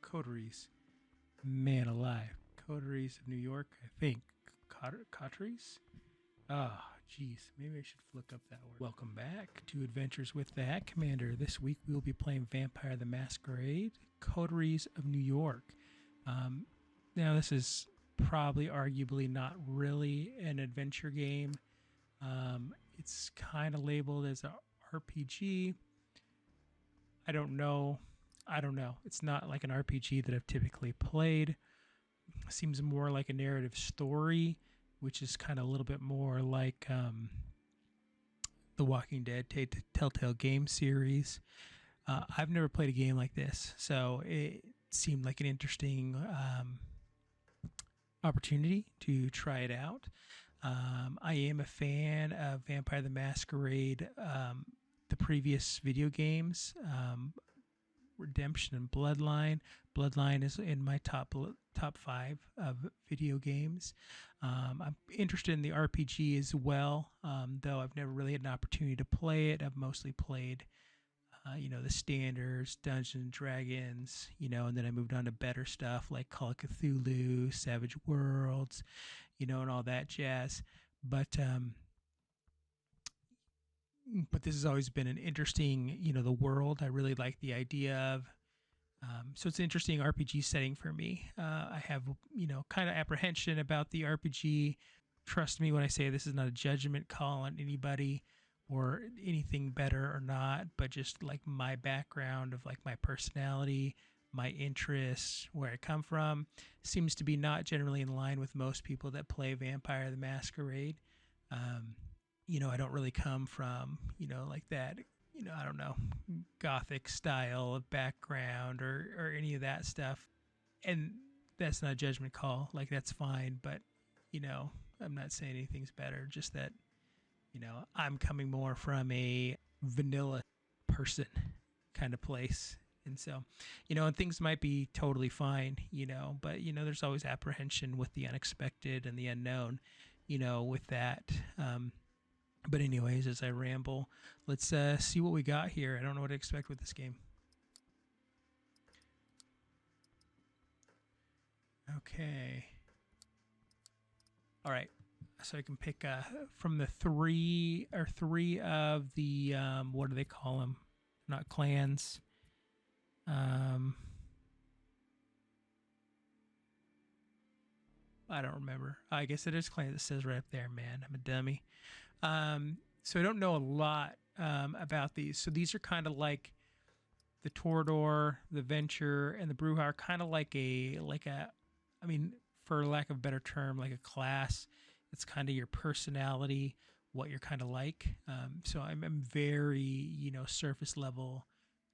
Coteries. Man alive. Coteries of New York, I think. Coteries? Oh, geez. Maybe I should look up that word. Welcome back to Adventures with the Hat Commander. This week we will be playing Vampire the Masquerade Coteries of New York. Now, this is probably arguably not really an adventure game. It's kind of labeled as a RPG. I don't know. It's not like an RPG that I've typically played. It seems more like a narrative story, which is kind of a little bit more like the Walking Dead Telltale game series. I've never played a game like this, so it seemed like an interesting opportunity to try it out. I am a fan of Vampire the Masquerade, the previous video games, Redemption and Bloodline. Bloodline is in my top 5 of video games. I'm interested in the RPG as well, though I've never really had an opportunity to play it. I've mostly played, the standards, Dungeons and Dragons, and then I moved on to better stuff like Call of Cthulhu, Savage Worlds, and all that jazz. But this has always been an interesting, the world. I really like the idea of. So it's an interesting RPG setting for me. I have, kind of apprehension about the RPG. Trust me when I say this is not a judgment call on anybody or anything better or not, but just like my background of like my personality, my interests, where I come from, seems to be not generally in line with most people that play Vampire the Masquerade. I don't really come from, like that, I don't know, gothic style of background or any of that stuff. And that's not a judgment call. Like, that's fine. But, I'm not saying anything's better. Just that, I'm coming more from a vanilla person kind of place. And so, and things might be totally fine, but, there's always apprehension with the unexpected and the unknown, with that. But anyways, as I ramble, let's see what we got here. I don't know what to expect with this game. Okay. All right. So I can pick from the three of the, what do they call them? Not clans. I don't remember. I guess it is clans. It says right up there, man. I'm a dummy. So I don't know a lot about these. So these are kind of like the Toreador, the Venture, and the Brujah, kind of like a, for lack of a better term, like a class. It's kind of your personality, what you're kind of like. So I'm very, surface level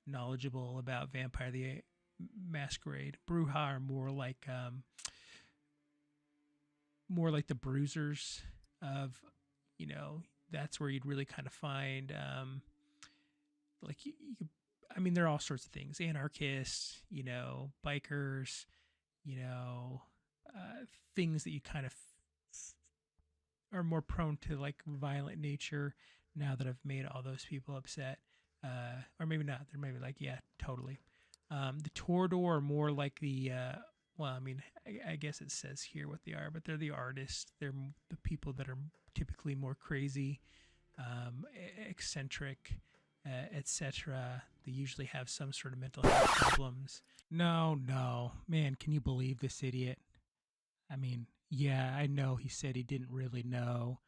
knowledgeable about Vampire the Masquerade. Brujah are more like the bruisers of, that's where you'd really kind of find, there are all sorts of things, anarchists, bikers, things that you kind of are more prone to like violent nature now that I've made all those people upset. Or maybe not. They're maybe like, yeah, totally. The Toreador are more like the, I guess it says here what they are, but they're the artists. They're the people that are typically more crazy, eccentric, etc. They usually have some sort of mental health problems. No, man, can you believe this idiot? Yeah, I know he said he didn't really know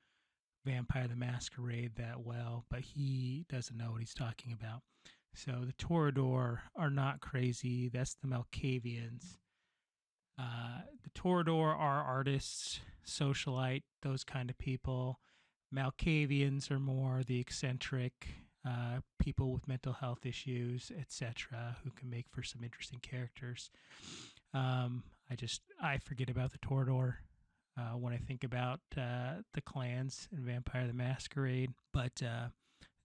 Vampire the Masquerade that well, but he doesn't know what he's talking about. So the Toreador are not crazy. That's the Malkavians. The Toreador are artists, socialite, those kind of people. Malkavians are more the eccentric people with mental health issues, etc., who can make for some interesting characters. I forget about the Toreador when I think about the clans in Vampire the Masquerade, but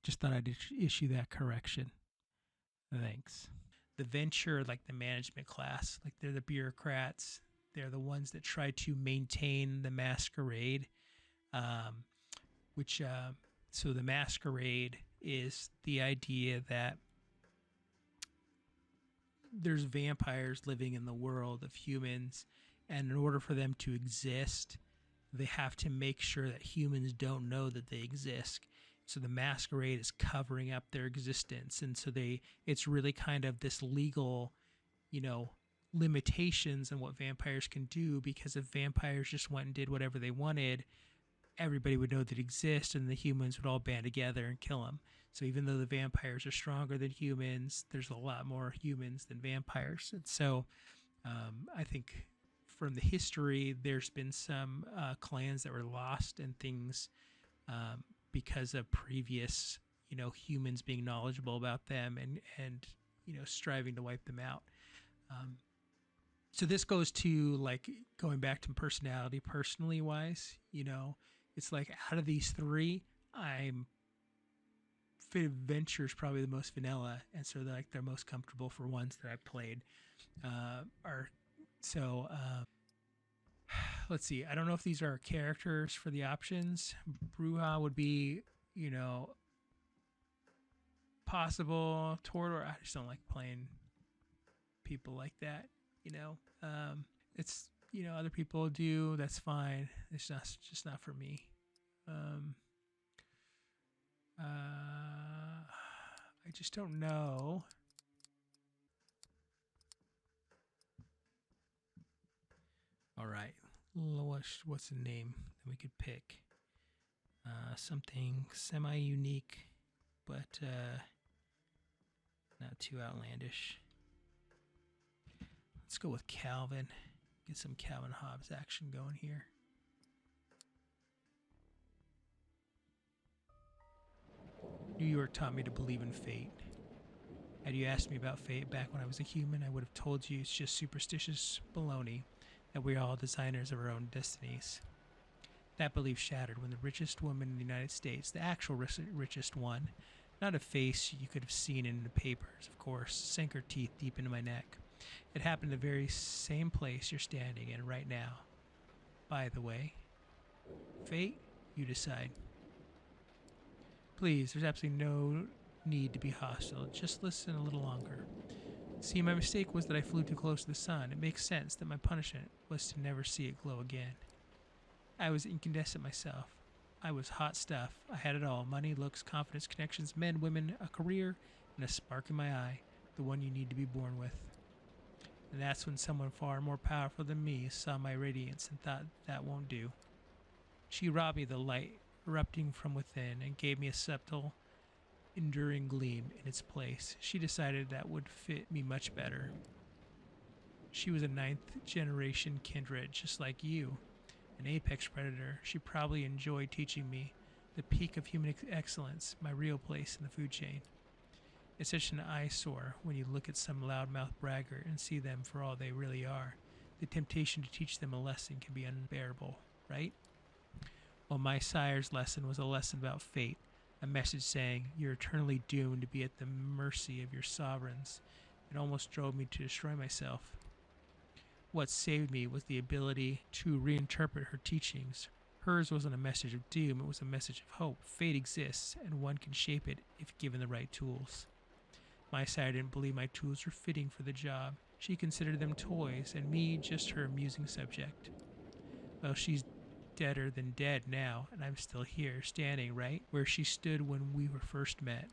just thought I'd issue that correction. Thanks. The Venture, like the management class, like they're the bureaucrats. They're the ones that try to maintain the Masquerade, so the Masquerade is the idea that there's vampires living in the world of humans, and in order for them to exist, they have to make sure that humans don't know that they exist. So the masquerade is covering up their existence, and so it's really kind of this legal, you know, limitations on what vampires can do, because if vampires just went and did whatever they wanted, everybody would know that exist, and the humans would all band together and kill them. So even though the vampires are stronger than humans, there's a lot more humans than vampires. And so I think from the history, there's been some clans that were lost and things because of previous, humans being knowledgeable about them and striving to wipe them out. So this goes to like going back to personally wise, it's like out of these three, Fit Adventure is probably the most vanilla, and so they're most comfortable for ones that I've played. Let's see. I don't know if these are characters for the options. Bruja would be, possible. Tordor, I just don't like playing people like that. It's other people do. That's fine. It's just not for me. I just don't know. All right. What's the name that we could pick? Something semi-unique, but not too outlandish. Let's go with Calvin. Get some Calvin Hobbes action going here. New York taught me to believe in fate. Had you asked me about fate back when I was a human, I would have told you it's just superstitious baloney, that we're all designers of our own destinies. That belief shattered when the richest woman in the United States, the actual richest one, not a face you could have seen in the papers, of course, sank her teeth deep into my neck. It happened in the very same place you're standing in right now. By the way, fate, you decide. Please, there's absolutely no need to be hostile. Just listen a little longer. See, my mistake was that I flew too close to the sun. It makes sense that my punishment was to never see it glow again. I was incandescent myself. I was hot stuff. I had it all. Money, looks, confidence, connections, men, women, a career, and a spark in my eye. The one you need to be born with. And that's when someone far more powerful than me saw my radiance and thought that won't do. She robbed me of the light erupting from within and gave me a subtle, enduring gleam in its place. She decided that would fit me much better. She was a 9th generation kindred, just like you, an apex predator. She probably enjoyed teaching me the peak of human excellence, my real place in the food chain. It's such an eyesore when you look at some loudmouth braggart and see them for all they really are. The temptation to teach them a lesson can be unbearable, right? Well, my sire's lesson was a lesson about fate, a message saying you're eternally doomed to be at the mercy of your sovereigns. It almost drove me to destroy myself. What saved me was the ability to reinterpret her teachings. Hers wasn't a message of doom, it was a message of hope. Fate exists, and one can shape it if given the right tools. My sire didn't believe my tools were fitting for the job. She considered them toys, and me just her amusing subject. Well, she's deader than dead now, and I'm still here, standing right where she stood when we were first met.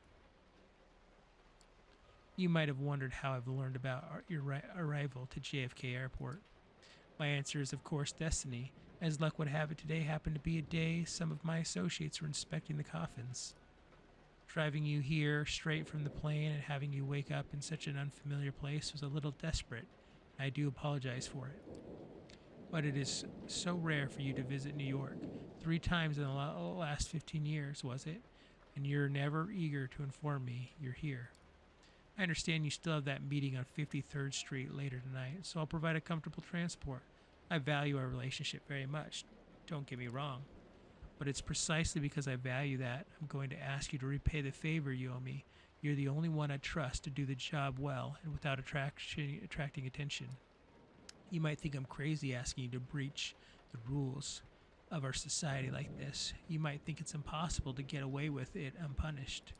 You might have wondered how I've learned about your arrival to JFK Airport. My answer is, of course, destiny. As luck would have it, today happened to be a day some of my associates were inspecting the coffins. Driving you here straight from the plane and having you wake up in such an unfamiliar place was a little desperate. I do apologize for it. But it is so rare for you to visit New York. 3 times in the last 15 years, was it? And you're never eager to inform me you're here. I understand you still have that meeting on 53rd Street later tonight, so I'll provide a comfortable transport. I value our relationship very much, don't get me wrong. But it's precisely because I value that I'm going to ask you to repay the favor you owe me. You're the only one I trust to do the job well and without attracting attention. You might think I'm crazy asking you to breach the rules of our society like this. You might think it's impossible to get away with it unpunished.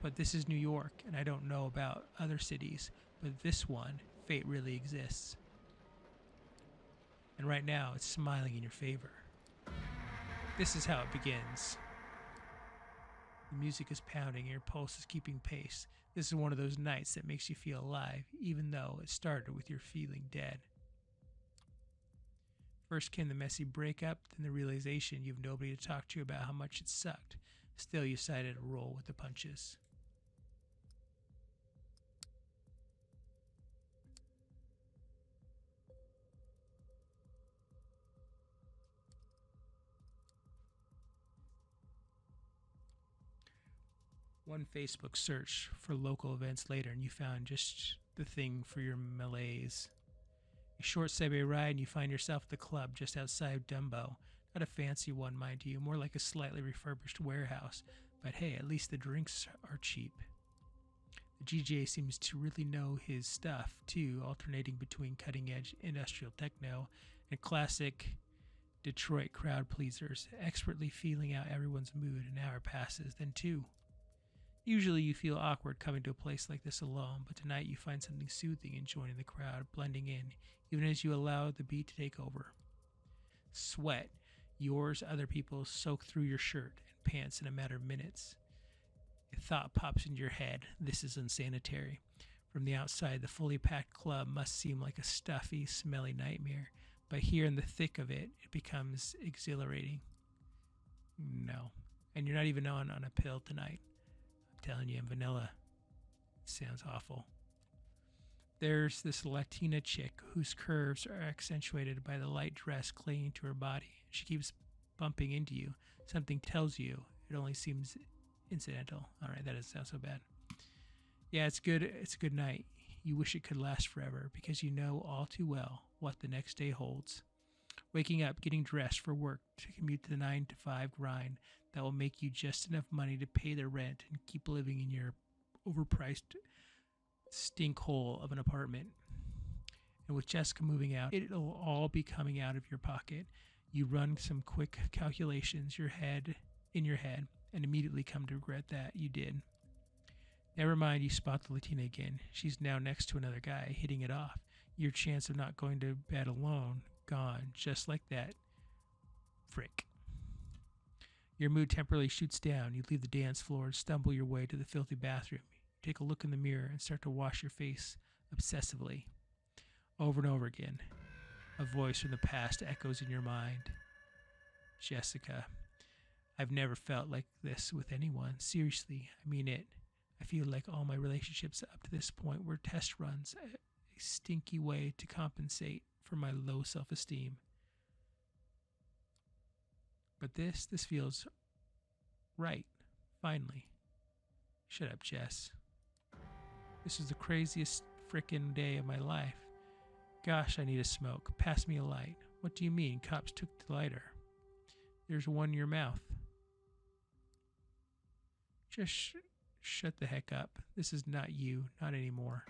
But this is New York, and I don't know about other cities, But this one, fate really exists. And right now, it's smiling in your favor. This is how it begins. The music is pounding and your pulse is keeping pace. This is one of those nights that makes you feel alive, even though it started with your feeling dead. First came the messy breakup, then the realization you have nobody to talk to about how much it sucked. Still, you decided to roll with the punches. One Facebook search for local events later, and you found just the thing for your malaise. A short subway ride, and you find yourself at the club just outside Dumbo. Not a fancy one, mind you, more like a slightly refurbished warehouse. But hey, at least the drinks are cheap. The GJ seems to really know his stuff, too, alternating between cutting edge industrial techno and classic Detroit crowd pleasers, expertly feeling out everyone's mood. An hour passes, then two. Usually you feel awkward coming to a place like this alone, but tonight you find something soothing in joining the crowd, blending in, even as you allow the beat to take over. Sweat, yours, other people's, soak through your shirt and pants in a matter of minutes. A thought pops into your head. This is unsanitary. From the outside, the fully packed club must seem like a stuffy, smelly nightmare, but here in the thick of it, it becomes exhilarating. No. And you're not even on a pill tonight. I'm telling you, vanilla. Sounds awful. There's this Latina chick whose curves are accentuated by the light dress clinging to her body. She keeps bumping into you. Something tells you it only seems incidental. All right, that doesn't sound so bad. Yeah, it's good. It's a good night. You wish it could last forever because you know all too well what the next day holds. Waking up, getting dressed for work to commute to the 9 to 5 grind that will make you just enough money to pay the rent and keep living in your overpriced stink hole of an apartment. And with Jessica moving out, it'll all be coming out of your pocket. You run some quick calculations in your head and immediately come to regret that you did. Never mind, you spot the Latina again. She's now next to another guy, hitting it off. Your chance of not going to bed alone, gone, just like that. Frick. Your mood temporarily shoots down. You leave the dance floor and stumble your way to the filthy bathroom. You take a look in the mirror and start to wash your face obsessively. Over and over again, a voice from the past echoes in your mind. Jessica, I've never felt like this with anyone. Seriously, I mean it. I feel like all my relationships up to this point were test runs, a stinky way to compensate for my low self-esteem. But this feels right, finally. Shut up, Jess. This is the craziest frickin' day of my life. Gosh, I need a smoke. Pass me a light. What do you mean? Cops took the lighter. There's one in your mouth. Just shut the heck up. This is not you. Not anymore.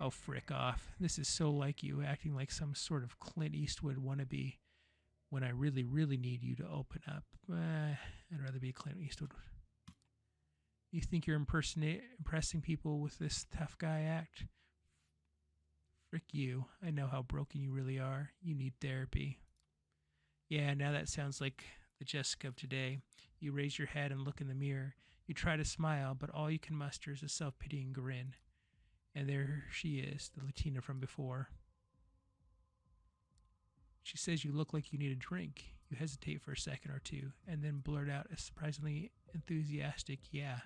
Oh, frick off. This is so like you, acting like some sort of Clint Eastwood wannabe when I really, really need you to open up. I'd rather be Clint Eastwood. You think you're impressing people with this tough guy act? Frick you. I know how broken you really are. You need therapy. Yeah, now that sounds like the Jessica of today. You raise your head and look in the mirror. You try to smile, but all you can muster is a self-pitying grin. And there she is, the Latina from before. She says you look like you need a drink. You hesitate for a second or two, and then blurt out a surprisingly enthusiastic yeah.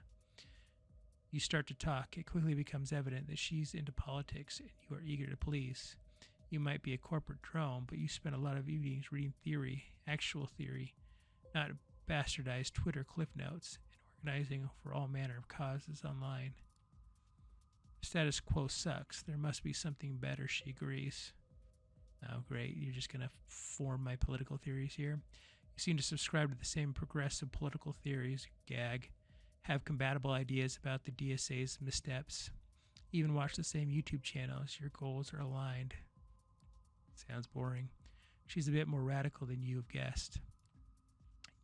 You start to talk. It quickly becomes evident that she's into politics and you are eager to please. You might be a corporate drone, but you spend a lot of evenings reading theory, actual theory, not bastardized Twitter cliff notes, and organizing for all manner of causes online. Status quo sucks. There must be something better, she agrees. Oh, great. You're just going to form my political theories here. You seem to subscribe to the same progressive political theories, gag, have compatible ideas about the DSA's missteps, even watch the same YouTube channels. Your goals are aligned. Sounds boring. She's a bit more radical than you have guessed.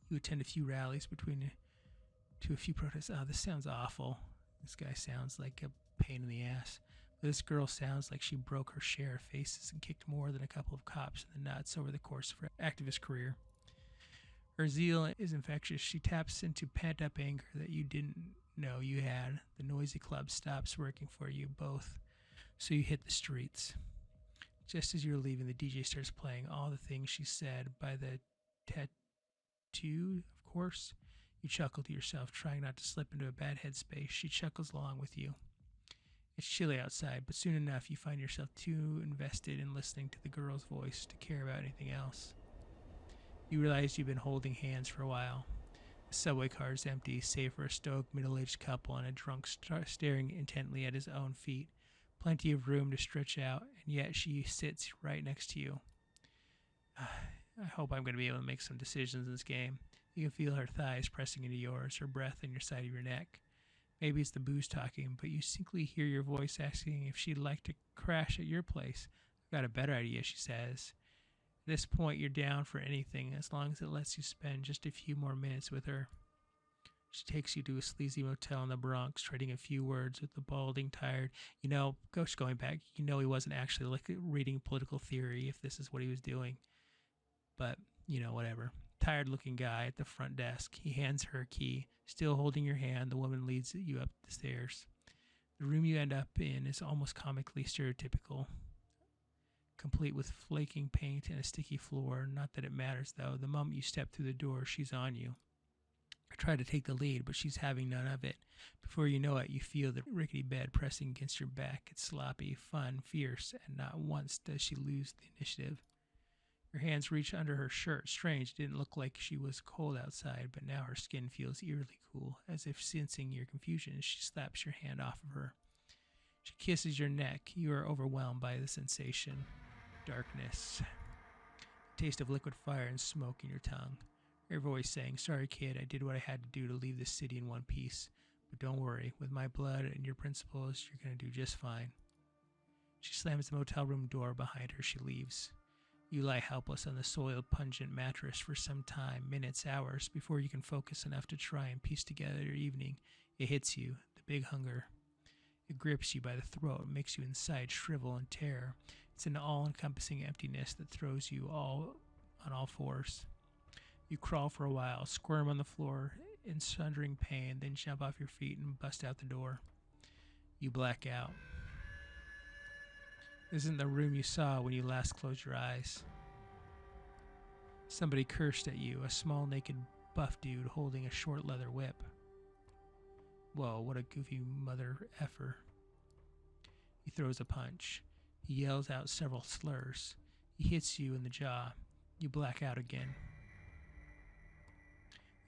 You attend a few rallies to a few protests. Oh, this sounds awful. This guy sounds like a pain in the ass. This girl sounds like she broke her share of faces and kicked more than a couple of cops in the nuts over the course of her activist career. Her zeal is infectious. She taps into pent up anger that you didn't know you had. The noisy club stops working for you both, so you hit the streets. Just as you're leaving, the DJ starts playing all the things she said by the tattoo, of course. You chuckle to yourself, trying not to slip into a bad headspace. She chuckles along with you. It's chilly outside, but soon enough you find yourself too invested in listening to the girl's voice to care about anything else. You realize you've been holding hands for a while. The subway car is empty, save for a stoic middle-aged couple and a drunk staring intently at his own feet. Plenty of room to stretch out, and yet she sits right next to you. I hope I'm going to be able to make some decisions in this game. You can feel her thighs pressing into yours, her breath on your side of your neck. Maybe it's the booze talking, but you distinctly hear your voice asking if she'd like to crash at your place. I've got a better idea, she says. At this point, you're down for anything as long as it lets you spend just a few more minutes with her. She takes you to a sleazy motel in the Bronx, trading a few words with the balding, tired. Coach going back, he wasn't actually reading political theory if this is what he was doing. But, whatever. Tired looking guy at the front desk. He hands her a key. Still holding your hand, the woman leads you up the stairs. The room you end up in is almost comically stereotypical, complete with flaking paint and a sticky floor. Not that it matters, though. The moment you step through the door, she's on you. I try to take the lead, but she's having none of it. Before you know it, you feel the rickety bed pressing against your back. It's sloppy, fun, fierce, and not once does she lose the initiative. Your hands reach under her shirt. Strange, it didn't look like she was cold outside, but now her skin feels eerily cool. As if sensing your confusion, she slaps your hand off of her. She kisses your neck. You are overwhelmed by the sensation. Darkness. The taste of liquid fire and smoke in your tongue. Her voice saying, "Sorry, kid, I did what I had to do to leave this city in one piece. But don't worry, with my blood and your principles, you're going to do just fine." She slams the motel room door behind her. She leaves. You lie helpless on the soiled, pungent mattress for some time, minutes, hours, before you can focus enough to try and piece together your evening. It hits you, the big hunger. It grips you by the throat, makes you inside shrivel in terror. It's an all-encompassing emptiness that throws you all on all fours. You crawl for a while, squirm on the floor in sundering pain, then jump off your feet and bust out the door. You black out. This isn't the room you saw when you last closed your eyes. Somebody cursed at you, a small naked buff dude holding a short leather whip. Whoa, what a goofy mother effer. He throws a punch. He yells out several slurs. He hits you in the jaw. You black out again.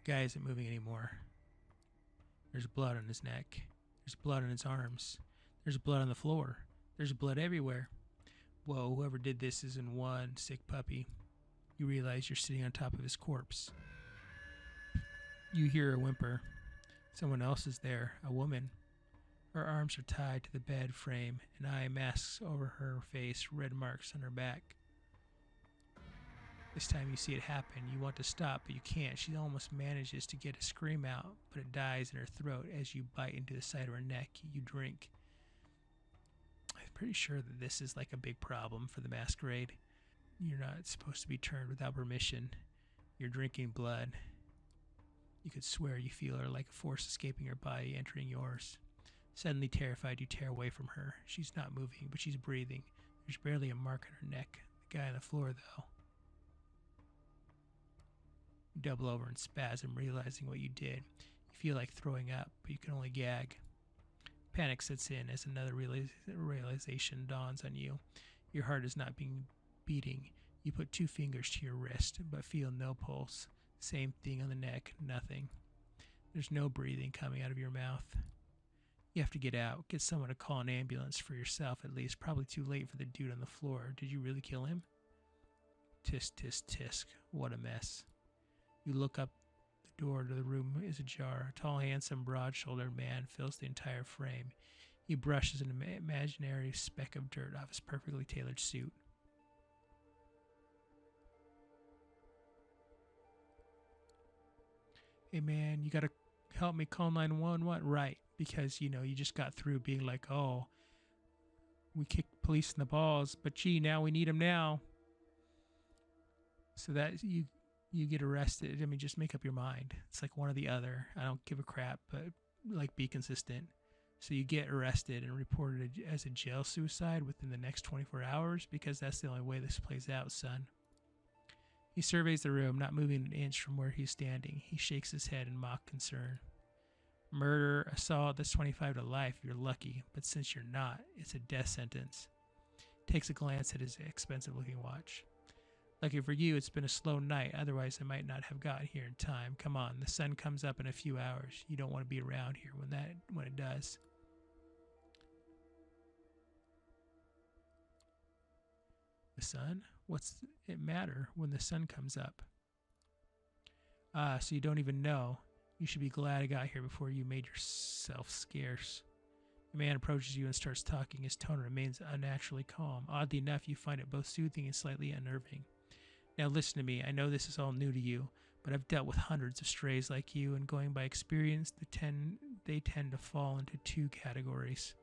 The guy isn't moving anymore. There's blood on his neck. There's blood on his arms. There's blood on the floor. There's blood everywhere. Whoa, whoever did this isn't one sick puppy. You realize you're sitting on top of his corpse. You hear a whimper. Someone else is there, a woman. Her arms are tied to the bed frame, an eye masks over her face, red marks on her back. This time you see it happen. You want to stop, but you can't. She almost manages to get a scream out, but it dies in her throat as you bite into the side of her neck. You drink. I'm pretty sure that this is like a big problem for the Masquerade. You're not supposed to be turned without permission. You're drinking blood. You could swear you feel her like a force escaping her body, entering yours. Suddenly terrified, you tear away from her. She's not moving, but she's breathing. There's barely a mark on her neck. The guy on the floor, though. You double over in spasm, realizing what you did. You feel like throwing up, but you can only gag. Panic sets in as another realization dawns on you. Your heart is not beating. You put 2 fingers to your wrist, but feel no pulse. Same thing on the neck, nothing. There's no breathing coming out of your mouth. You have to get out, get someone to call an ambulance for yourself at least. Probably too late for the dude on the floor. Did you really kill him? Tisk, tisk, tisk. What a mess. You look up. The door to the room is ajar. A tall, handsome, broad-shouldered man fills the entire frame. He brushes an imaginary speck of dirt off his perfectly tailored suit. Hey man, you gotta help me call 911. Right, because you just got through being like, oh, We kicked police in the balls, but gee, now we need them now. So that you get arrested. I mean, just make up your mind. It's like one or the other. I don't give a crap, but like be consistent. So you get arrested and reported as a jail suicide within the next 24 hours because that's the only way this plays out, son. He surveys the room, not moving an inch from where he's standing. He shakes his head in mock concern. Murder, assault, that's 25 to life. You're lucky, but since you're not, it's a death sentence. Takes a glance at his expensive-looking watch. Lucky for you, it's been a slow night. Otherwise, I might not have gotten here in time. Come on, the sun comes up in a few hours. You don't want to be around here when it does. The sun? What's it matter when the sun comes up? Ah, so you don't even know. You should be glad I got here before you made yourself scarce. The man approaches you and starts talking. His tone remains unnaturally calm. Oddly enough, you find it both soothing and slightly unnerving. Now listen to me. I know this is all new to you, but I've dealt with hundreds of strays like you, and going by experience, they tend to fall into two categories.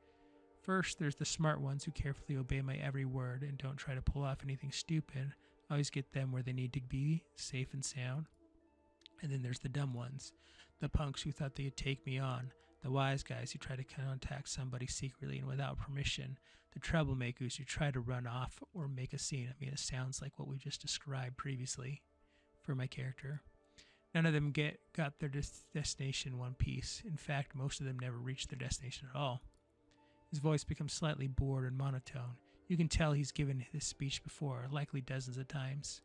First, there's the smart ones who carefully obey my every word and don't try to pull off anything stupid. I always get them where they need to be, safe and sound. And then there's the dumb ones, the punks who thought they'd take me on, the wise guys who try to contact somebody secretly and without permission, the troublemakers who try to run off or make a scene. I mean, it sounds like what we just described previously for my character. None of them got their destination in one piece. In fact, most of them never reached their destination at all. His voice becomes slightly bored and monotone. You can tell he's given this speech before, likely dozens of times.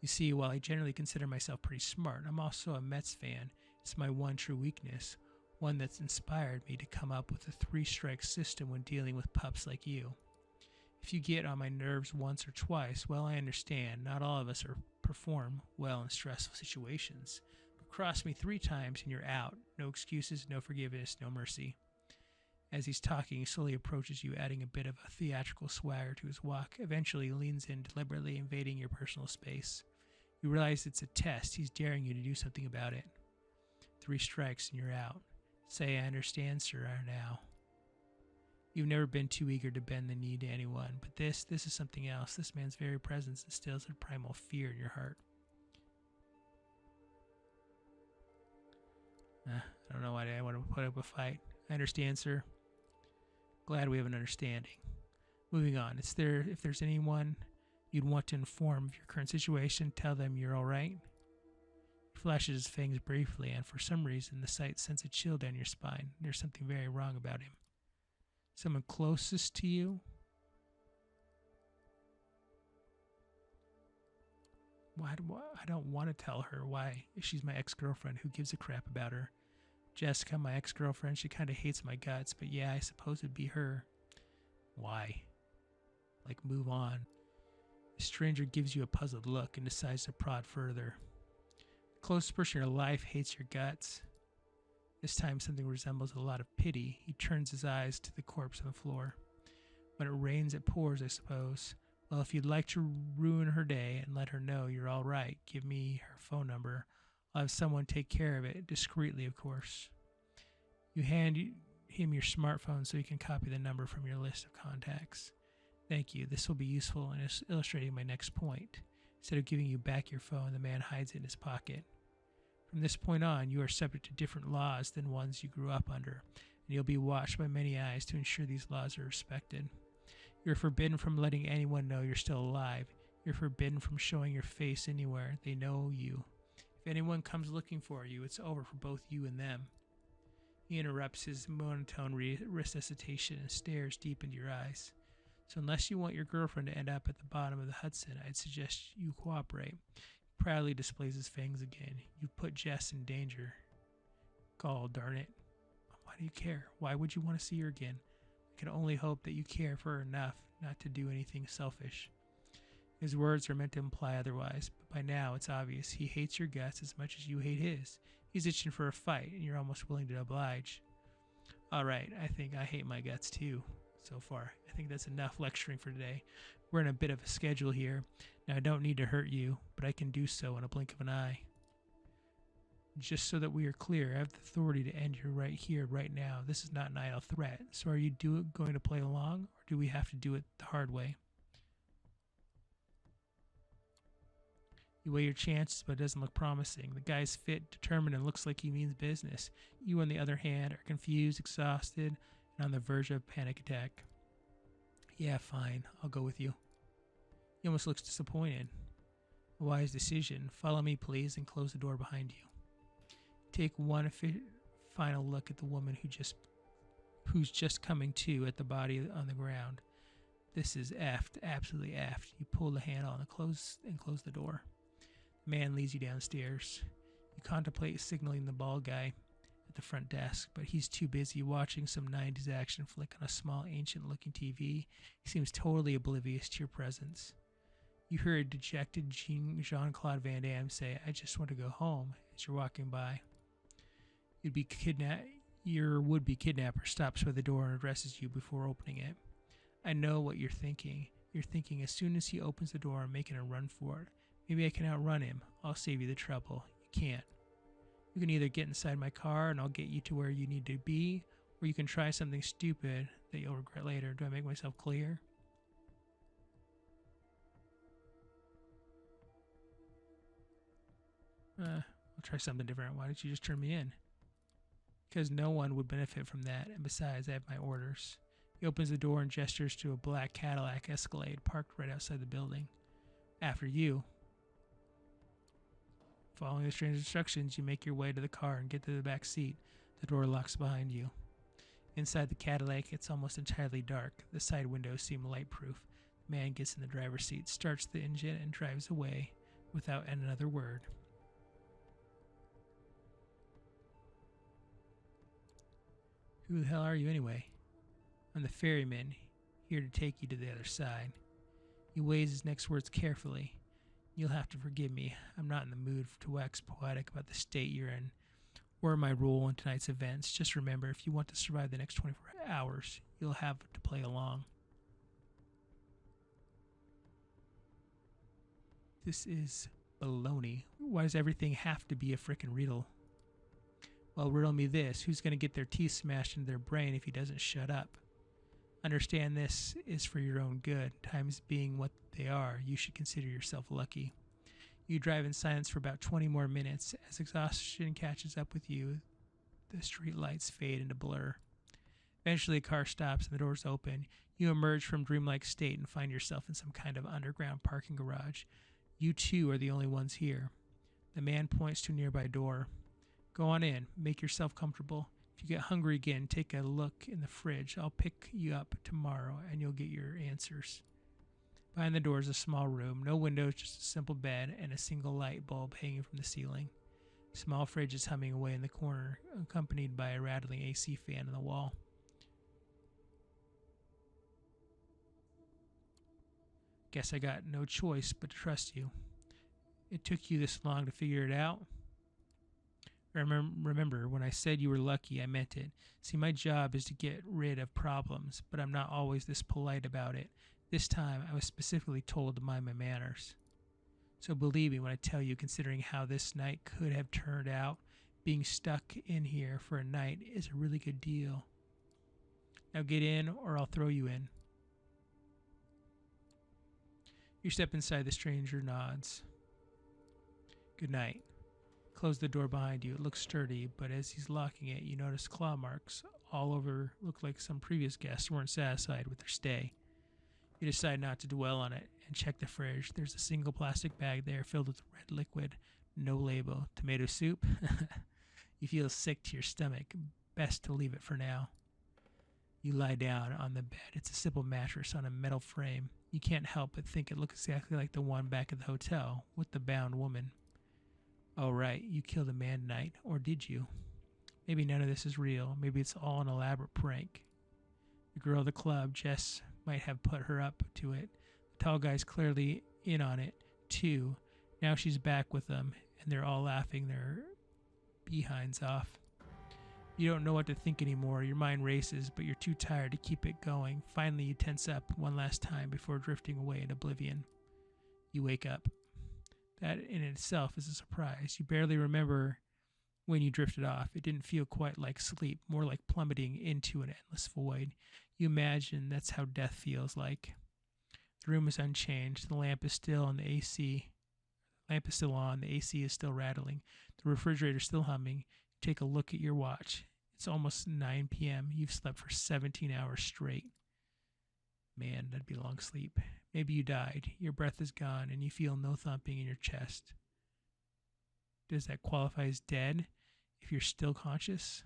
You see, while I generally consider myself pretty smart, I'm also a Mets fan. It's my one true weakness, one that's inspired me to come up with a three-strike system when dealing with pups like you. If you get on my nerves once or twice, well, I understand. Not all of us perform well in stressful situations. But cross me 3 times and you're out. No excuses, no forgiveness, no mercy. As he's talking, he slowly approaches you, adding a bit of a theatrical swagger to his walk. Eventually, he leans in, deliberately invading your personal space. You realize it's a test. He's daring you to do something about it. 3 strikes and you're out. Say, I understand, sir, now. You've never been too eager to bend the knee to anyone, but this is something else. This man's very presence instills a primal fear in your heart. I don't know why I want to put up a fight. I understand, sir. Glad we have an understanding. Moving on. If there's anyone you'd want to inform of your current situation, tell them you're all right. He flashes his fangs briefly, and for some reason, the sight sends a chill down your spine. There's something very wrong about him. Someone closest to you? Why? I don't want to tell her. Why? She's my ex-girlfriend. Who gives a crap about her? Jessica, my ex-girlfriend, she kind of hates my guts, but yeah, I suppose it'd be her. Why? Like, move on. The stranger gives you a puzzled look and decides to prod further. The closest person in your life hates your guts. This time something resembles a lot of pity. He turns his eyes to the corpse on the floor. When it rains, it pours, I suppose. Well, if you'd like to ruin her day and let her know you're all right, give me her phone number. I'll have someone take care of it, discreetly, of course. You hand him your smartphone so he can copy the number from your list of contacts. Thank you. This will be useful in illustrating my next point. Instead of giving you back your phone, the man hides it in his pocket. From this point on, you are subject to different laws than ones you grew up under, and you'll be watched by many eyes to ensure these laws are respected. You're forbidden from letting anyone know you're still alive. You're forbidden from showing your face anywhere. They know you. If anyone comes looking for you, it's over for both you and them. He interrupts his monotone resuscitation and stares deep into your eyes. So unless you want your girlfriend to end up at the bottom of the Hudson, I'd suggest you cooperate. He proudly displays his fangs again. You've put Jess in danger. Gall, darn it. Why do you care? Why would you want to see her again? I can only hope that you care for her enough not to do anything selfish. His words are meant to imply otherwise, but by now it's obvious he hates your guts as much as you hate his. He's itching for a fight, and you're almost willing to oblige. All right, I think I hate my guts too, so far. I think that's enough lecturing for today. We're in a bit of a schedule here. Now, I don't need to hurt you, but I can do so in a blink of an eye. Just so that we are clear, I have the authority to end you right here, right now. This is not an idle threat. So are you going to play along, or do we have to do it the hard way? You weigh your chances, but it doesn't look promising. The guy's fit, determined, and looks like he means business. You, on the other hand, are confused, exhausted, and on the verge of a panic attack. Yeah, fine. I'll go with you. He almost looks disappointed. A wise decision. Follow me, please, and close the door behind you. Take one final look at the woman who's just coming to at the body on the ground. This is effed, absolutely effed. You pull the handle and close the door. The man leads you downstairs. You contemplate signaling the bald guy at the front desk, but he's too busy watching some 90s action flick on a small, ancient-looking TV. He seems totally oblivious to your presence. You hear a dejected Jean-Claude Van Damme say, "I just want to go home," as you're walking by. Your would-be kidnapper stops by the door and addresses you before opening it. I know what you're thinking. You're thinking, as soon as he opens the door, I'm making a run for it. Maybe I can outrun him. I'll save you the trouble. You can't. You can either get inside my car and I'll get you to where you need to be, or you can try something stupid that you'll regret later. Do I make myself clear? I'll try something different. Why don't you just turn me in? Because no one would benefit from that, and besides, I have my orders. He opens the door and gestures to a black Cadillac Escalade parked right outside the building. After you. Following the strange instructions, you make your way to the car and get to the back seat. The door locks behind you. Inside the Cadillac, it's almost entirely dark. The side windows seem light-proof. The man gets in the driver's seat, starts the engine, and drives away without another word. Who the hell are you anyway? I'm the ferryman, here to take you to the other side. He weighs his next words carefully. You'll have to forgive me. I'm not in the mood to wax poetic about the state you're in or my role in tonight's events. Just remember, if you want to survive the next 24 hours, you'll have to play along. This is baloney. Why does everything have to be a frickin' riddle? Well, riddle me this. Who's going to get their teeth smashed into their brain if he doesn't shut up? Understand this is for your own good. Times being what they are, you should consider yourself lucky. You drive in silence for about 20 more minutes. As exhaustion catches up with you, the street lights fade into blur. Eventually, a car stops and the doors open. You emerge from dreamlike state and find yourself in some kind of underground parking garage. You too are the only ones here. The man points to a nearby door. Go on in. Make yourself comfortable. If you get hungry again, take a look in the fridge. I'll pick you up tomorrow and you'll get your answers. Behind the door is a small room. No windows, just a simple bed and a single light bulb hanging from the ceiling. A small fridge is humming away in the corner, accompanied by a rattling AC fan on the wall. Guess I got no choice but to trust you. It took you this long to figure it out? Remember, when I said you were lucky, I meant it. See, my job is to get rid of problems, but I'm not always this polite about it. This time, I was specifically told to mind my manners. So believe me when I tell you, considering how this night could have turned out, being stuck in here for a night is a really good deal. Now get in, or I'll throw you in. You step inside, the stranger nods. Good night. Close the door behind you. It looks sturdy, but as he's locking it, you notice claw marks all over. Look like some previous guests weren't satisfied with their stay. You decide not to dwell on it and check the fridge. There's a single plastic bag there filled with red liquid. No label. Tomato soup? You feel sick to your stomach. Best to leave it for now. You lie down on the bed. It's a simple mattress on a metal frame. You can't help but think it looks exactly like the one back at the hotel with the bound woman. Oh, right, you killed a man tonight, or did you? Maybe none of this is real. Maybe it's all an elaborate prank. The girl at the club, Jess, might have put her up to it. The tall guy's clearly in on it, too. Now she's back with them, and they're all laughing their behinds off. You don't know what to think anymore. Your mind races, but you're too tired to keep it going. Finally, you tense up one last time before drifting away in oblivion. You wake up. That in itself is a surprise. You barely remember When you drifted off, it didn't feel quite like sleep, more like plummeting into an endless void. You imagine that's how death feels like. The room is unchanged. The lamp is still on. The AC lamp is still on. The AC is still rattling. The refrigerator is still humming. Take a look at your watch. It's almost 9 p.m. You've slept for 17 hours straight. Man, that'd be long sleep. Maybe you died. Your breath is gone and you feel no thumping in your chest. Does that qualify as dead if you're still conscious?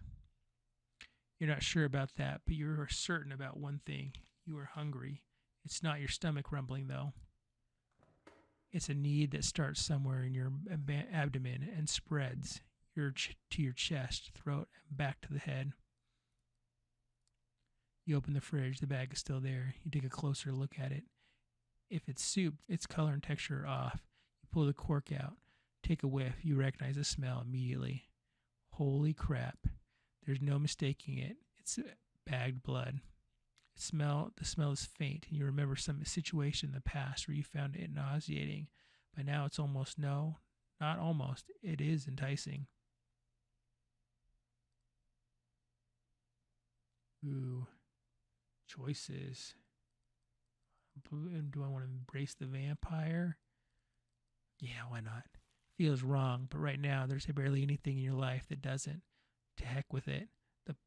You're not sure about that, but you're certain about one thing. You are hungry. It's not your stomach rumbling, though. It's a need that starts somewhere in your abdomen and spreads to your chest, throat, and back to the head. You open the fridge. The bag is still there. You take a closer look at it. If it's soup, its color and texture are off. You pull the cork out. Take a whiff. You recognize the smell immediately. Holy crap. There's no mistaking it. It's bagged blood. The smell is faint, and you remember some situation in the past where you found it nauseating. But now it's not almost. It is enticing. Ooh, choices. Do I want to embrace the vampire? Yeah, why not? Feels wrong, but right now there's barely anything in your life that doesn't. To heck with it.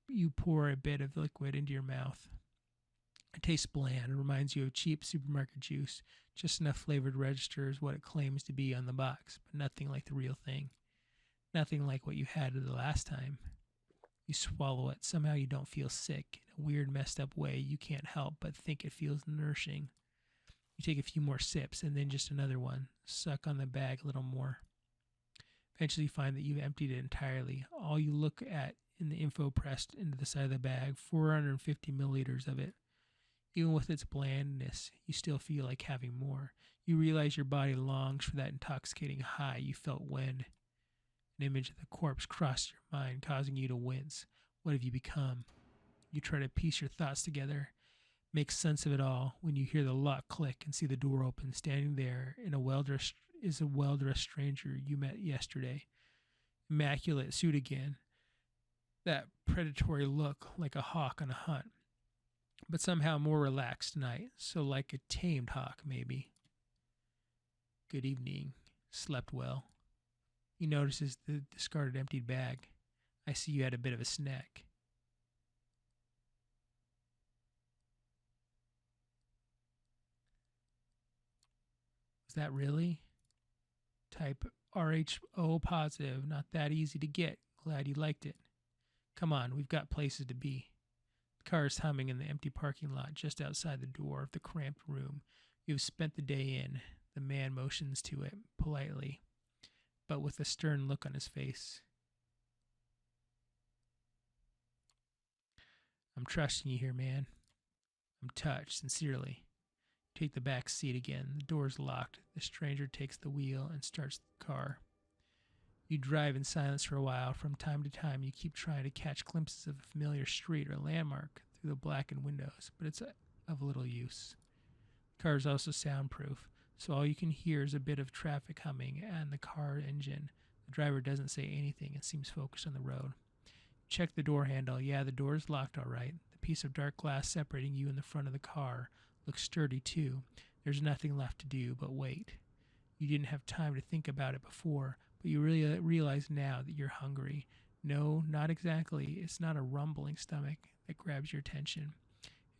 You pour a bit of liquid into your mouth. It tastes bland. It reminds you of cheap supermarket juice. Just enough flavored registers what it claims to be on the box, but nothing like the real thing. Nothing like what you had the last time. You swallow it. Somehow you don't feel sick. In a weird, messed up way, you can't help but think it feels nourishing. You take a few more sips and then just another one. Suck on the bag a little more. Eventually you find that you've emptied it entirely. All you look at in the info pressed into the side of the bag, 450 milliliters of it. Even with its blandness, you still feel like having more. You realize your body longs for that intoxicating high you felt when an image of the corpse crossed your mind, causing you to wince. What have you become? You try to piece your thoughts together, make sense of it all, when you hear the lock click and see the door open. Standing there is a well-dressed stranger you met yesterday. Immaculate suit again. That predatory look like a hawk on a hunt. But somehow more relaxed tonight, so like a tamed hawk, maybe. Good evening. Slept well. He notices the discarded emptied bag. I see you had a bit of a snack. Was that really? Type RHO positive, not that easy to get. Glad you liked it. Come on, we've got places to be. The car is humming in the empty parking lot just outside the door of the cramped room. You have spent the day in. The man motions to it, politely, but with a stern look on his face. I'm trusting you here, man. I'm touched, sincerely. Take the back seat again. The door is locked. The stranger takes the wheel and starts the car. You drive in silence for a while. From time to time, you keep trying to catch glimpses of a familiar street or landmark through the blackened windows, but it's of little use. The car is also soundproof, so all you can hear is a bit of traffic humming and the car engine. The driver doesn't say anything and seems focused on the road. Check the door handle. Yeah, the door is locked all right. The piece of dark glass separating you and the front of the car looks sturdy too. There's nothing left to do but wait. You didn't have time to think about it before, but you really realize now that you're hungry. No, not exactly. It's not a rumbling stomach that grabs your attention.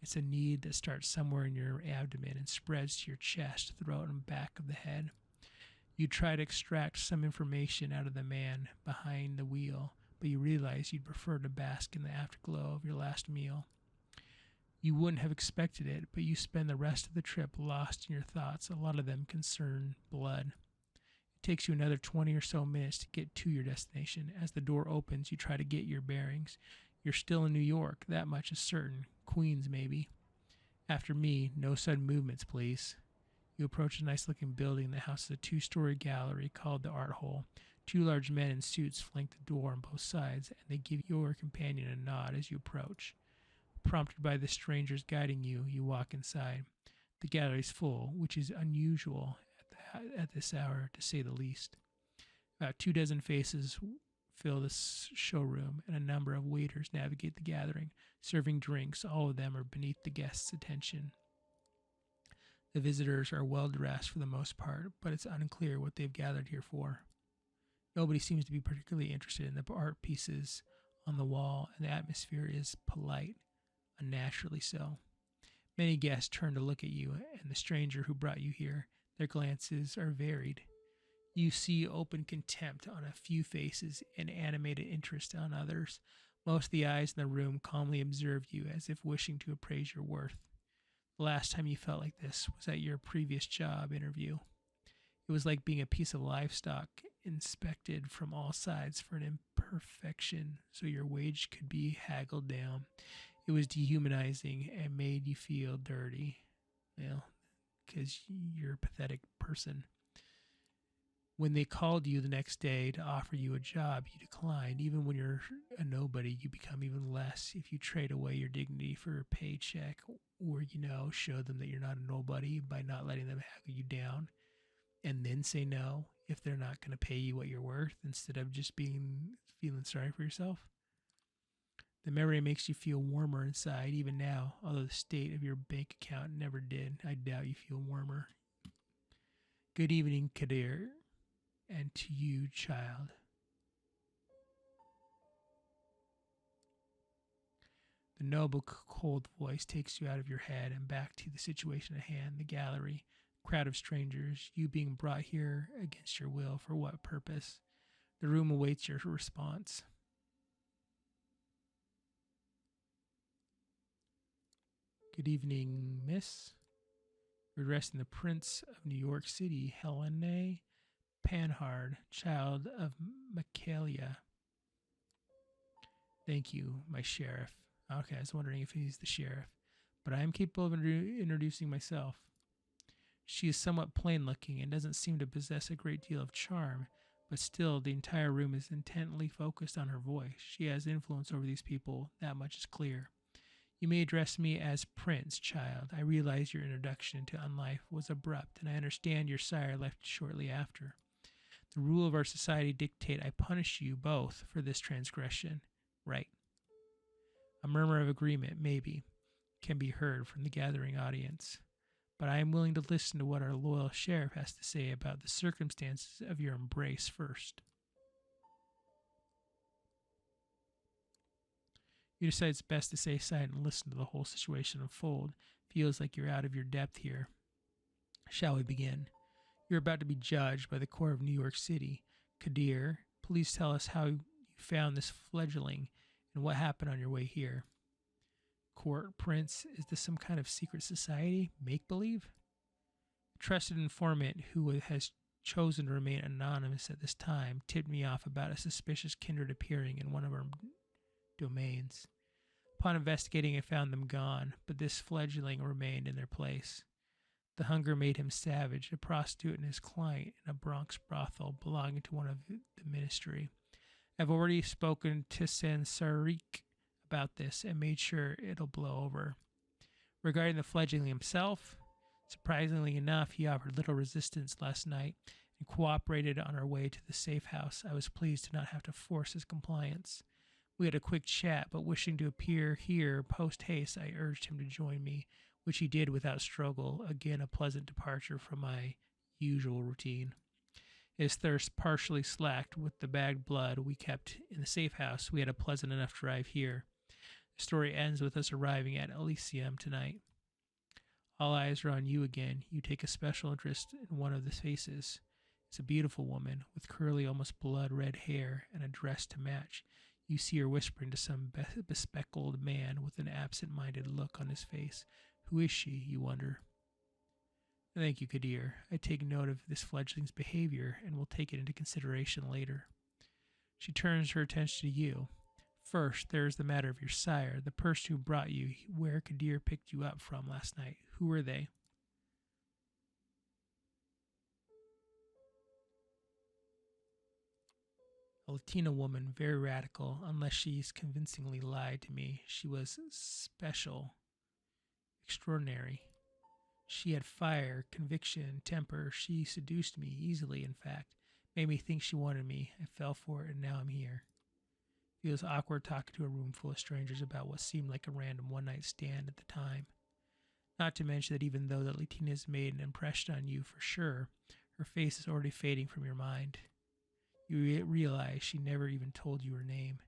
It's a need that starts somewhere in your abdomen and spreads to your chest, throat, and back of the head. You try to extract some information out of the man behind the wheel, but you realize you'd prefer to bask in the afterglow of your last meal. You wouldn't have expected it, but you spend the rest of the trip lost in your thoughts. A lot of them concern blood. It takes you another 20 or so minutes to get to your destination. As the door opens, you try to get your bearings. You're still in New York, that much is certain. Queens, maybe. After me, no sudden movements, please. You approach a nice-looking building. The house is a 2-story gallery called the Art Hole. 2 large men in suits flank the door on both sides, and they give your companion a nod as you approach. Prompted by the strangers guiding you, you walk inside. The gallery is full, which is unusual at this hour, to say the least. About 2 dozen faces fill the showroom, and a number of waiters navigate the gathering, serving drinks. All of them are beneath the guests' attention. The visitors are well dressed for the most part, but it's unclear what they've gathered here for. Nobody seems to be particularly interested in the art pieces on the wall, and the atmosphere is polite, unnaturally so. Many guests turn to look at you and the stranger who brought you here. Their glances are varied. You see open contempt on a few faces and animated interest on others. Most of the eyes in the room calmly observe you as if wishing to appraise your worth. The last time you felt like this was at your previous job interview. It was like being a piece of livestock inspected from all sides for an imperfection so your wage could be haggled down. It was dehumanizing and made you feel dirty. Well, because you're a pathetic person. When they called you the next day to offer you a job, you declined. Even when you're a nobody, you become even less if you trade away your dignity for a paycheck or, show them that you're not a nobody by not letting them haggle you down and then say no if they're not going to pay you what you're worth instead of just feeling sorry for yourself. The memory makes you feel warmer inside even now, although the state of your bank account never did. I doubt you feel warmer. Good evening, Kadir. And to you, child. The noble, cold voice takes you out of your head and back to the situation at hand, the gallery, crowd of strangers, you being brought here against your will. For what purpose? The room awaits your response. Good evening, miss. You're addressing the Prince of New York City, Helene Panhard, child of Michaelia. Thank you, my sheriff. Okay, I was wondering if he's the sheriff, but I am capable of introducing myself. She is somewhat plain-looking and doesn't seem to possess a great deal of charm, but still the entire room is intently focused on her voice. She has influence over these people, that much is clear. You may address me as Prince, child. I realize your introduction into unlife was abrupt, and I understand your sire left shortly after. The rule of our society dictate I punish you both for this transgression. Right. A murmur of agreement, maybe, can be heard from the gathering audience, but I am willing to listen to what our loyal sheriff has to say about the circumstances of your embrace first. You decide it's best to stay silent and listen to the whole situation unfold. Feels like you're out of your depth here. Shall we begin? You're about to be judged by the court of New York City. Kadir, please tell us how you found this fledgling and what happened on your way here. Court, Prince, is this some kind of secret society? Make-believe? A trusted informant who has chosen to remain anonymous at this time tipped me off about a suspicious kindred appearing in one of our domains. Upon investigating, I found them gone, but this fledgling remained in their place. The hunger made him savage, a prostitute and his client in a Bronx brothel belonging to one of the ministry. I've already spoken to Sansariq about this and made sure it'll blow over. Regarding the fledgling himself, surprisingly enough, he offered little resistance last night and cooperated on our way to the safe house. I was pleased to not have to force his compliance. We had a quick chat, but wishing to appear here post-haste, I urged him to join me, which he did without struggle, again a pleasant departure from my usual routine. His thirst partially slacked with the bagged blood we kept in the safe house. We had a pleasant enough drive here. The story ends with us arriving at Elysium tonight. All eyes are on you again. You take a special interest in one of the faces. It's a beautiful woman with curly, almost blood-red hair and a dress to match. You see her whispering to some bespectacled man with an absent-minded look on his face. Who is she, you wonder? Thank you, Kadir. I take note of this fledgling's behavior and will take it into consideration later. She turns her attention to you. First, there is the matter of your sire, the person who brought you where Kadir picked you up from last night. Who were they? A Latina woman, very radical, unless she's convincingly lied to me. She was special, extraordinary. She had fire, conviction, temper. She seduced me easily, in fact, Made me think she wanted me. I fell for it, and now I'm here. It feels awkward talking to a room full of strangers about what seemed like a random one-night stand at the time. Not to mention that even though that Latina's made an impression on you for sure, her face is already fading from your mind. You realize she never even told you her name.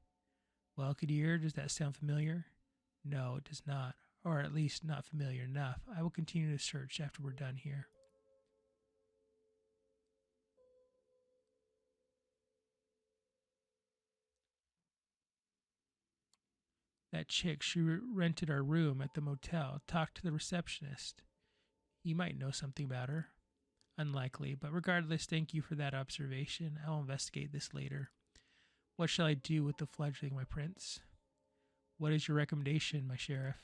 Well, Kadir, does that sound familiar? No, it does not, or at least not familiar enough. I will continue to search after we're done here. That chick, she rented our room at the motel, talked to the receptionist. You might know something about her. Unlikely, but regardless, thank you for that observation. I'll investigate this later. What shall I do with the fledgling, my prince? What is your recommendation, my sheriff?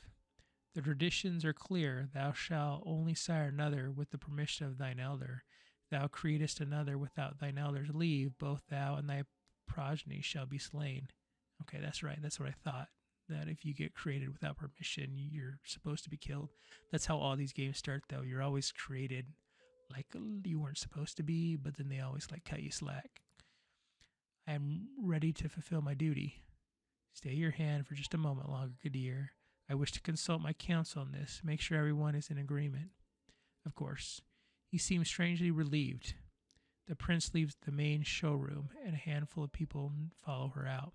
The traditions are clear. Thou shalt only sire another with the permission of thine elder. Thou createst another without thine elder's leave. Both thou and thy progeny shall be slain. Okay, that's right. That's what I thought. That if you get created without permission, you're supposed to be killed. That's how all these games start, though. You're always created like you weren't supposed to be, but then they always like cut you slack. I am ready to fulfill my duty. Stay your hand for just a moment longer, Kadir. I wish to consult my counsel on this, make sure everyone is in agreement. Of course. He seems strangely relieved. The prince leaves the main showroom, and a handful of people follow her out.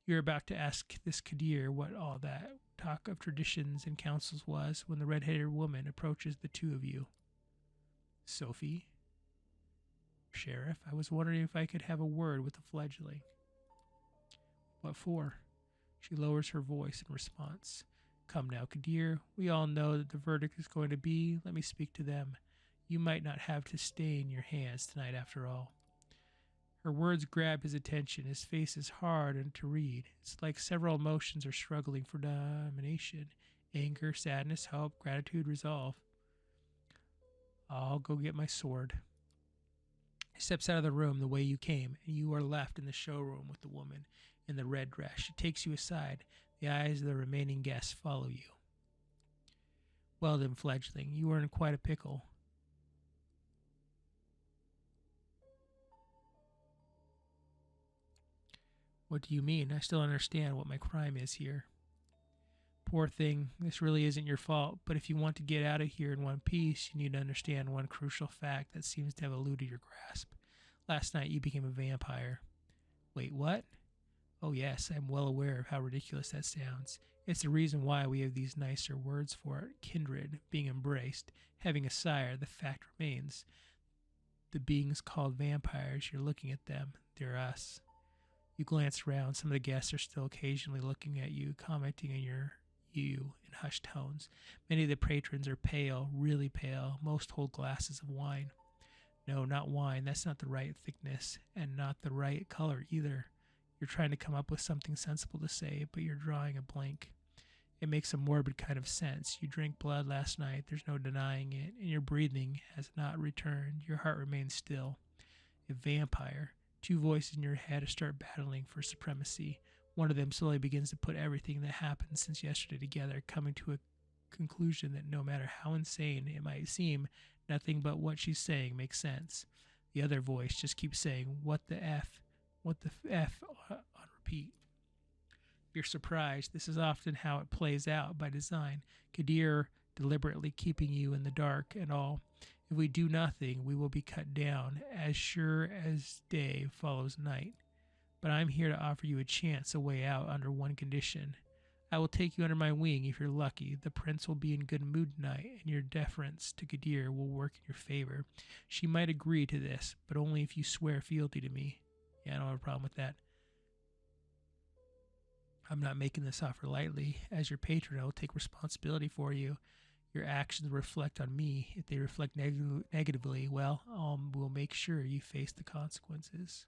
You're about to ask this Kadir what all that talk of traditions and councils was when the red-headed woman approaches the two of you. Sophie? Sheriff, I was wondering if I could have a word with the fledgling. What for? She lowers her voice in response. Come now, Kadir. We all know that the verdict is going to be, let me speak to them. You might not have to stay in your hands tonight after all. Her words grab his attention. His face is hard and to read. It's like several emotions are struggling for domination. Anger, sadness, hope, gratitude, resolve. I'll go get my sword. He steps out of the room the way you came, and you are left in the showroom with the woman in the red dress. She takes you aside. The eyes of the remaining guests follow you. Well then, fledgling, you are in quite a pickle. What do you mean? I still understand what my crime is here. Poor thing, this really isn't your fault, but if you want to get out of here in one piece, you need to understand one crucial fact that seems to have eluded your grasp. Last night you became a vampire. Wait, what? Oh yes, I'm well aware of how ridiculous that sounds. It's the reason why we have these nicer words for it. Kindred, being embraced, having a sire. The fact remains. The beings called vampires, you're looking at them. They're us. You glance around. Some of the guests are still occasionally looking at you, commenting on you in hushed tones. Many of the patrons are pale, really pale. Most hold glasses of wine. No, not wine. That's not the right thickness, and not the right color either. You're trying to come up with something sensible to say, but you're drawing a blank. It makes a morbid kind of sense. You drank blood last night, there's no denying it, and your breathing has not returned. Your heart remains still. A vampire. Two voices in your head start battling for supremacy. One of them slowly begins to put everything that happened since yesterday together, coming to a conclusion that no matter how insane it might seem, nothing but what she's saying makes sense. The other voice just keeps saying, what the F, on repeat. You're surprised. This is often how it plays out by design. Kadir deliberately keeping you in the dark and all. If we do nothing, we will be cut down, as sure as day follows night. But I'm here to offer you a chance, a way out, under one condition. I will take you under my wing if you're lucky. The prince will be in good mood tonight, and your deference to Kadir will work in your favor. She might agree to this, but only if you swear fealty to me. Yeah, I don't have a problem with that. I'm not making this offer lightly. As your patron, I will take responsibility for you. Your actions reflect on me. If they reflect negatively, well, we'll make sure you face the consequences.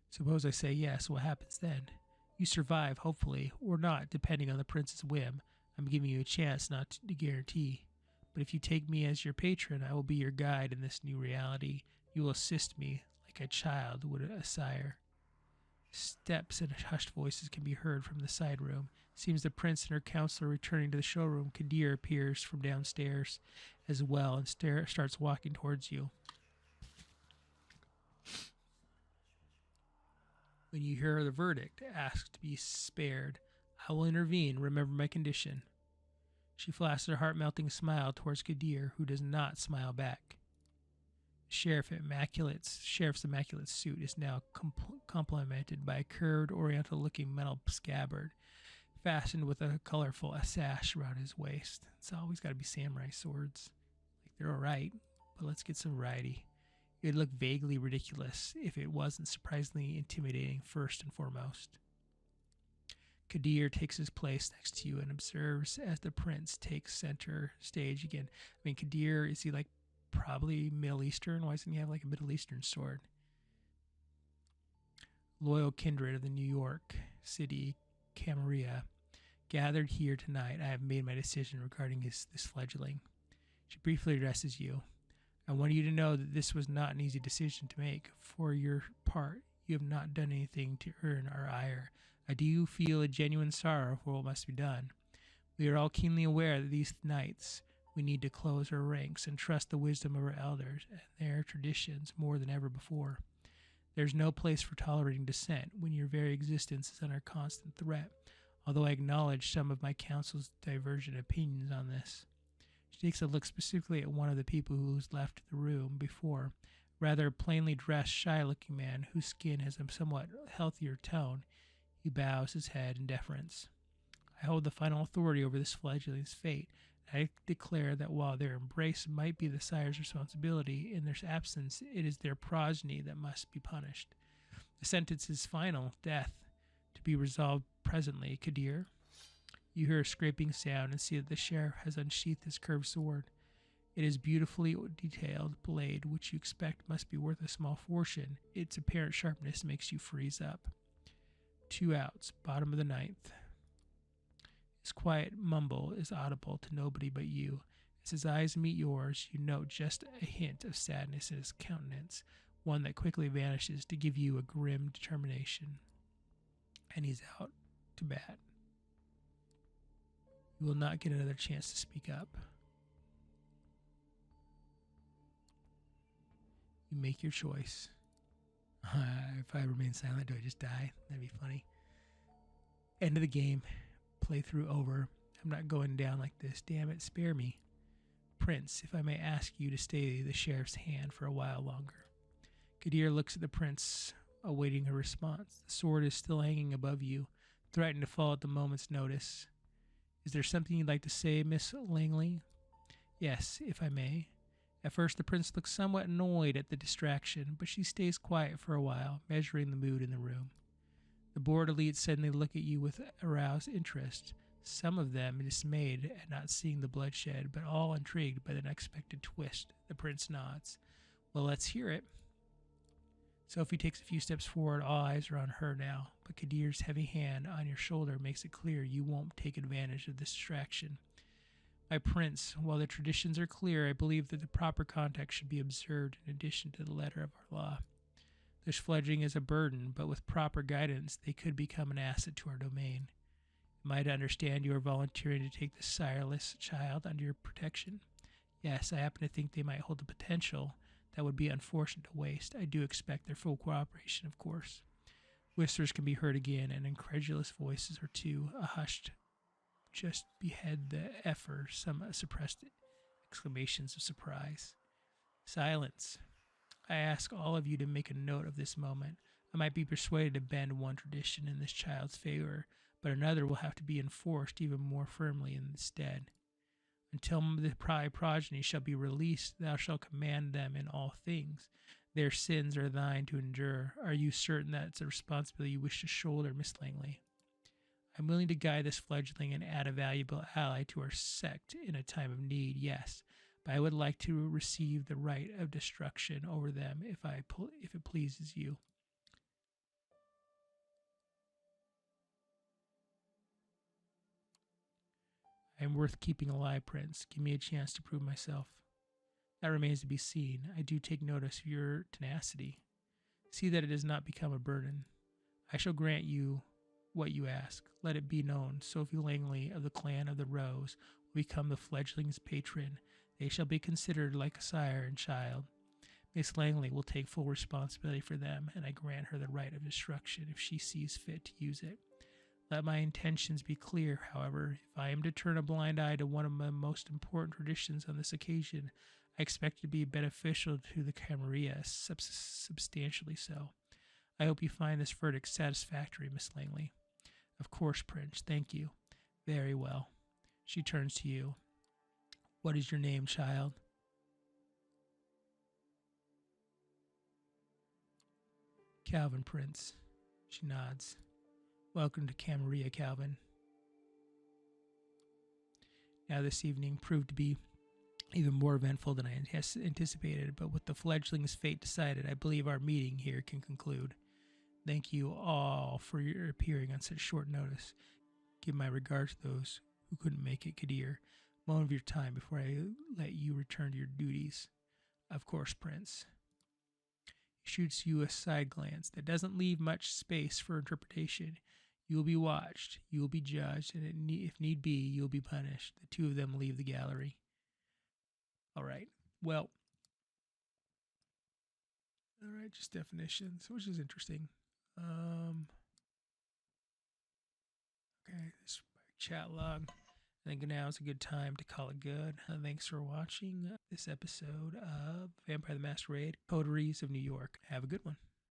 Suppose I say yes, what happens then? You survive, hopefully, or not, depending on the prince's whim. I'm giving you a chance, not to guarantee. But if you take me as your patron, I will be your guide in this new reality. You will assist me like a child would a sire. Steps and hushed voices can be heard from the side room. Seems the prince and her counselor returning to the showroom. Kadir appears from downstairs as well and starts walking towards you. When you hear the verdict, ask to be spared. I will intervene. Remember my condition. She flashes a heart-melting smile towards Kadir, who does not smile back. Sheriff's immaculate suit is now complemented by a curved, oriental-looking metal scabbard, fastened with a colorful sash around his waist. It's always got to be samurai swords. Like, they're all right, but let's get some variety. It would look vaguely ridiculous if it wasn't surprisingly intimidating first and foremost. Kadir takes his place next to you and observes as the prince takes center stage again. I mean, Kadir, is he like probably Middle Eastern? Why doesn't he have like a Middle Eastern sword? Loyal kindred of the New York City Camarilla, gathered here tonight, I have made my decision regarding this fledgling. She briefly addresses you. I want you to know that this was not an easy decision to make. For your part, you have not done anything to earn our ire. I do feel a genuine sorrow for what must be done. We are all keenly aware that these nights we need to close our ranks and trust the wisdom of our elders and their traditions more than ever before. There's no place for tolerating dissent when your very existence is under constant threat, although I acknowledge some of my counsel's divergent opinions on this. She takes a look specifically at one of the people who's left the room before, rather a plainly dressed, shy-looking man whose skin has a somewhat healthier tone. He bows his head in deference. I hold the final authority over this fledgling's fate. I declare that while their embrace might be the sire's responsibility, in their absence it is their progeny that must be punished. The sentence is final, death, to be resolved presently. Kadir. You hear a scraping sound and see that the sheriff has unsheathed his curved sword. It is beautifully detailed blade, which you expect must be worth a small fortune. Its apparent sharpness makes you freeze up. 2 outs, bottom of the 9th. His quiet mumble is audible to nobody but you. As his eyes meet yours, you note just a hint of sadness in his countenance, one that quickly vanishes to give you a grim determination. And he's out to bat. You will not get another chance to speak up. You make your choice. If I remain silent, do I just die? That'd be funny. End of the game. Playthrough over. I'm not going down like this. Damn it, spare me. Prince, if I may ask you to stay the sheriff's hand for a while longer. Kadir looks at the prince, awaiting a response. The sword is still hanging above you, threatening to fall at the moment's notice. Is there something you'd like to say, Miss Langley? Yes, if I may. At first, the prince looks somewhat annoyed at the distraction, but she stays quiet for a while, measuring the mood in the room. The bored elite suddenly look at you with aroused interest, some of them dismayed at not seeing the bloodshed, but all intrigued by the unexpected twist. The prince nods. Well, let's hear it. Sophie takes a few steps forward. All eyes are on her now, but Kadir's heavy hand on your shoulder makes it clear you won't take advantage of this distraction. My prince, while the traditions are clear, I believe that the proper context should be observed in addition to the letter of our law. This fledgling is a burden, but with proper guidance, they could become an asset to our domain. Am I to understand you are volunteering to take this sireless child under your protection? Yes, I happen to think they might hold the potential that would be unfortunate to waste. I do expect their full cooperation, of course. Whispers can be heard again, and incredulous voices or two, a hushed, just behead the effer, some suppressed exclamations of surprise. Silence. I ask all of you to make a note of this moment. I might be persuaded to bend one tradition in this child's favor, but another will have to be enforced even more firmly in its stead. Until the progeny shall be released, thou shalt command them in all things. Their sins are thine to endure. Are you certain that it's a responsibility you wish to shoulder, Miss Langley? I'm willing to guide this fledgling and add a valuable ally to our sect in a time of need, yes, but I would like to receive the right of destruction over them if it pleases you. I am worth keeping alive, Prince. Give me a chance to prove myself. That remains to be seen. I do take notice of your tenacity. See that it does not become a burden. I shall grant you what you ask. Let it be known, Sophie Langley of the clan of the Rose will become the fledgling's patron. They shall be considered like a sire and child. Miss Langley will take full responsibility for them, and I grant her the right of instruction if she sees fit to use it. Let my intentions be clear, however. If I am to turn a blind eye to one of my most important traditions on this occasion, I expect it to be beneficial to the Camarilla, substantially so. I hope you find this verdict satisfactory, Miss Langley. Of course, Prince. Thank you. Very well. She turns to you. What is your name, child? Calvin, Prince. She nods. Welcome to Camarilla, Calvin. Now, this evening proved to be even more eventful than I anticipated, but with the fledgling's fate decided, I believe our meeting here can conclude. Thank you all for your appearing on such short notice. Give my regards to those who couldn't make it, Kadir. A moment of your time before I let you return to your duties. Of course, Prince. He shoots you a side glance that doesn't leave much space for interpretation. You will be watched, you will be judged, and if need be, you will be punished. The two of them leave the gallery. All right. Well, all right, just definitions, which is interesting. Okay, this chat log. I think now is a good time to call it good. Thanks for watching this episode of Vampire the Masquerade Coteries of New York. Have a good one.